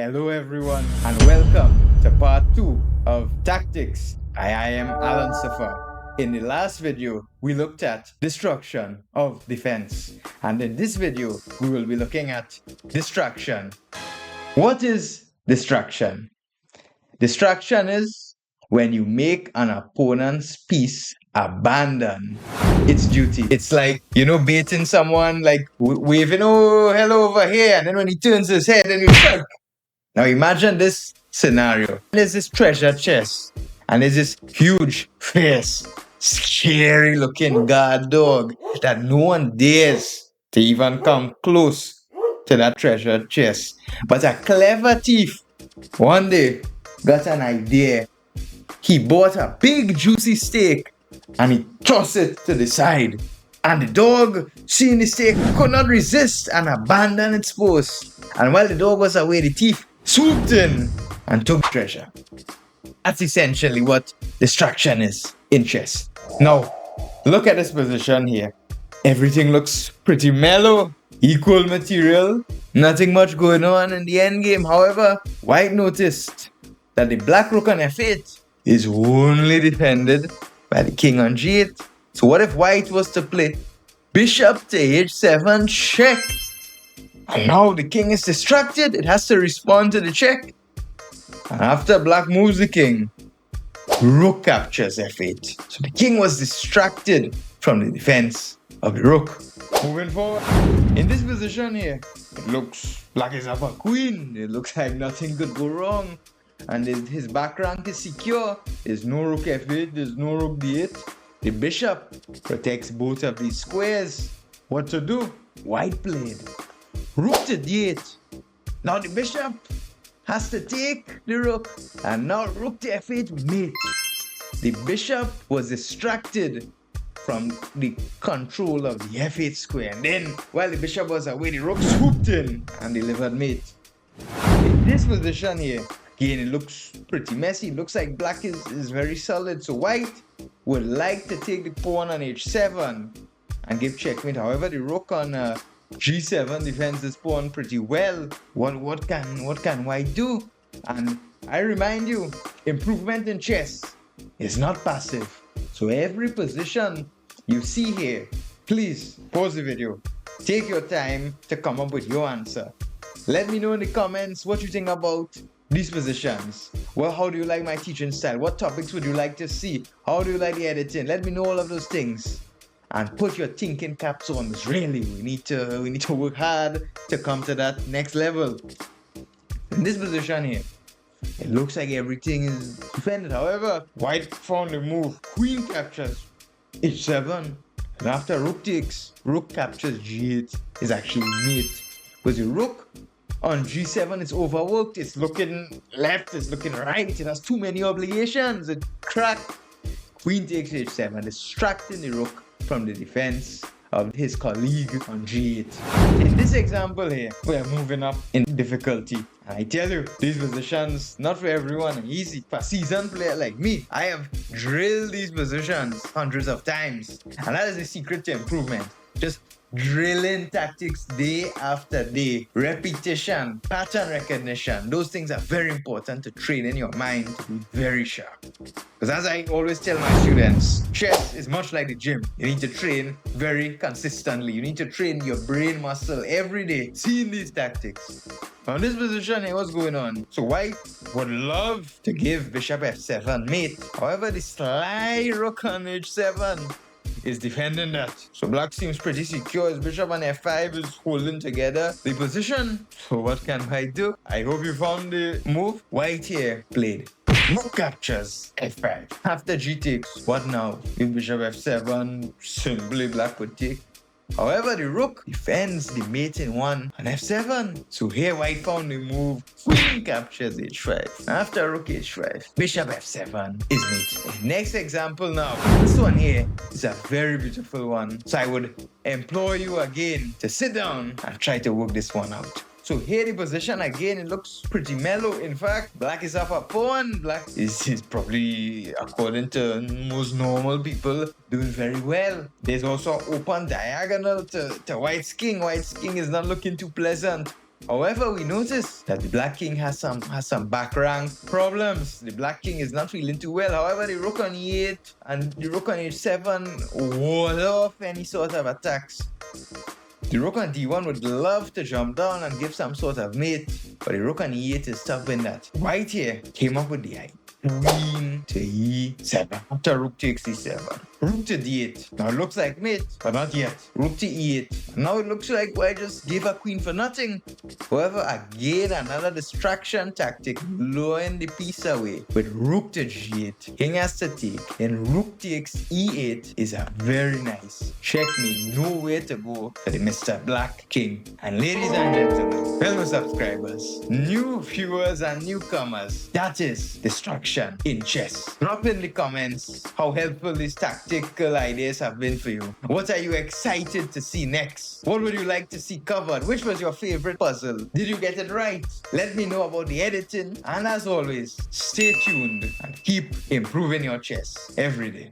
Hello everyone and welcome to part 2 of Tactics. I am Alan Safa. In the last video, we looked at destruction of defense. And in this video, we will be looking at distraction. What is distraction? Distraction is when you make an opponent's piece abandon its duty. It's like, baiting someone, like waving, oh, hello over here. And then when he turns his head, then you strike. Now imagine this scenario. There's this treasure chest, and there's this huge, fierce, scary looking guard dog that no one dares to even come close to that treasure chest. But a clever thief one day got an idea. He bought a big juicy steak and he tossed it to the side. And the dog, seeing the steak, could not resist and abandoned its post. And while the dog was away, the thief swooped in and took treasure. That's essentially what distraction is in chess. Now, look at this position here. Everything looks pretty mellow, equal material, nothing much going on in the endgame. However, white noticed that the black rook on f8 is only defended by the king on g8. So what if white was to play bishop to h7 check? And now the king is distracted. It has to respond to the check. And after black moves the king, rook captures f8. So the king was distracted from the defense of the rook. Moving forward, in this position here, it looks black is up a queen. It looks like nothing could go wrong. And his back rank is secure. There's no rook f8, there's no rook d8. The bishop protects both of these squares. What to do? White played rook to d8. Now the bishop has to take the rook, and now rook to f8 mate. The bishop was distracted from the control of the f8 square, and then while the bishop was away, the rook swooped in and delivered mate. In this position here, again, it looks pretty messy. It looks like black is very solid, so white would like to take the pawn on h7 and give checkmate. However, the rook on g7 defends this pawn pretty well. What can white do? And I remind you, improvement in chess is not passive. So every position you see here, please pause the video. Take your time to come up with your answer. Let me know in the comments what you think about these positions. Well, how do you like my teaching style? What topics would you like to see? How do you like the editing? Let me know all of those things. And put your thinking caps on. Really, we need to work hard to come to that next level. In this position here, it looks like everything is defended. However, white found the move. Queen captures h7. And after rook takes, rook captures g8 is actually mate. Because the rook on g7 is overworked. It's looking left, it's looking right. It has too many obligations. It cracked. Queen takes h7, distracting the rook from the defense of his colleague on g8. In this example here, we are moving up in difficulty. And I tell you, these positions, not for everyone, are easy. For a seasoned player like me, I have drilled these positions hundreds of times. And that is the secret to improvement. Just drilling tactics day after day. Repetition, pattern recognition. Those things are very important to train in your mind to be very sharp. Because as I always tell my students, chess is much like the gym. You need to train very consistently. You need to train your brain muscle every day, seeing these tactics. Now in this position here, what's going on? So white would love to give bishop f7 mate. However, the sly rook on h7 is defending that. So black seems pretty secure. His bishop on f5 is holding together the position. So what can white do? I hope you found the move. White here played rook captures f5. After g takes, what now? If bishop f7, simply black would take. However, the rook defends the mate in one on f7. So here white found the move. Queen captures h5. After rook h5, bishop f7 is mate. Next example now. This one here is a very beautiful one. So I would implore you again to sit down and try to work this one out. So here the position again, it looks pretty mellow. In fact, black is up a pawn. Black is probably, according to most normal people, doing very well. There's also open diagonal to white's king. White's king is not looking too pleasant. However, we notice that the Black King has some back rank problems. The Black King is not feeling too well. However, the Rook on E8 and the Rook on H7 wall off any sort of attacks. The Rook on D1 would love to jump down and give some sort of mate, but the Rook on E8 is stopping that. White here came up with the idea. Queen to E7 after Rook takes E7. Rook to D8. Now it looks like mate, but not yet. Rook to E8. Now it looks like I just gave a queen for nothing. However, again, another distraction tactic, lowering the piece away with Rook to G8. King has to take, and Rook takes E8 is a very nice checkmate. Nowhere to go for the Mr. Black King. And ladies and gentlemen, fellow subscribers, new viewers and newcomers, that is destruction in chess. Drop in the comments how helpful these tactical ideas have been for you. What are you excited to see next? What would you like to see covered? Which was your favorite puzzle? Did you get it right? Let me know about the editing. And as always, stay tuned and keep improving your chess every day.